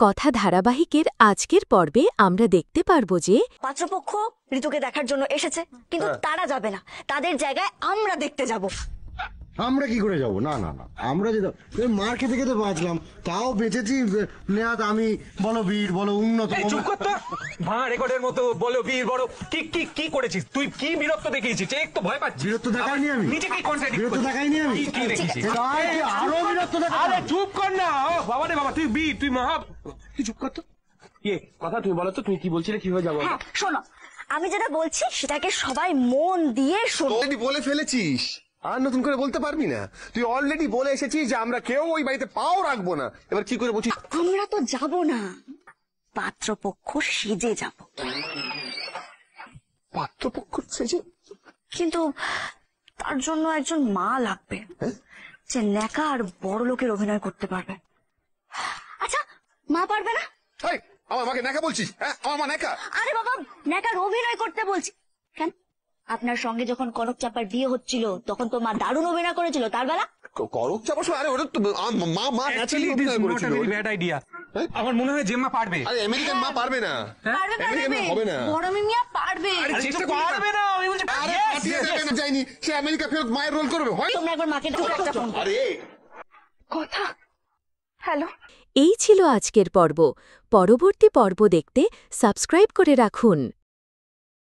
কথা ধারাবাহিকের আজকের পর্বে আমরা দেখতে পারবো যে পাত্রপক্ষ ঋতুকে দেখার জন্য এসেছে, কিন্তু তারা যাবে না, তাদের জায়গায় আমরা দেখতে যাব। আমরা কি করে যাব? না না না, আমরা যে মার খেতে খেতে বাঁচলাম, তাও বেঁচেছি। নেহাত আমি বলো বীর, বলো উন্নত। চুপ কর তো, ভাঙা রেকর্ডের মতো বলো বীর বড়। কি কি কি করেছিস তুই? কি বীরত্ব দেখিয়েছিস? একটু ভয় পাচ্ছিস? বীরত্ব দেখাইনি আমি। নিজেকে কনসাইড বীরত্ব দেখাইনি আমি। কি দেখেছিস? আরো বীরত্ব দেখা। আরে চুপ কর না। ও বাবা রে বাবা, তুই বীর, তুই মহা। তুই চুপ কর তো। কথা তুমি বলো তো, তুমি কি বলছিলে, কিভাবে যাবো? হ্যাঁ শোনো, আমি যেটা বলছি সেটাকে সবাই মন দিয়ে শোনো। অলরেডি বলে ফেলেছিস, আর নতুন করে বলতে পারবি না। তুই অলরেডি বলে এসেছিস যে আমরা কেউ ওই বাড়িতে পাও রাখবো না। এবার কি করে বলছিস? আমরা তো যাব না, পাত্রপক্ষ সেজে যাব। পাত্রপক্ষ সেজে? কিন্তু তার জন্য একজন মা লাগবে, যে ন্যাকা আর বড় লোকের অভিনয় করতে পারবে। আচ্ছা, মা পারবে না? এই, আমার মাকে ন্যাকা বলছিস? হ্যাঁ, আমার মা ন্যাকা? আরে বাবা, ন্যাকার অভিনয় করতে বলছি। কেন, আপনার সঙ্গে যখন কনক চাপার বিয়ে হচ্ছিল তখন তো মা দারুণ অভিনয় করেছিল তার বেলা। করক চাপার সময়? আরে ওটা তো মা ন্যাচারালি অভিনয় করেছিল। Bad idea. আমার মনে হয় জেম্মা পারবে। আরে আমেরিকান মা পারবে না। পারবে আমেরিকান মা হবে না। বড় মিমিয়া পারবে। চেষ্টা পারবে না, আমি বলছি। আরে পাঠিয়ে দেবে না, যায়নি সে আমেরিকা ফেরত মায়ের রোল করবে। হয় তোমরা একবার মাকে ডাকো, একটা ফোন করো। আরে কথা। হ্যালো। এই ছিল আজকের পর্ব। পরবর্তী পর্ব দেখতে সাবস্ক্রাইব করে রাখুন।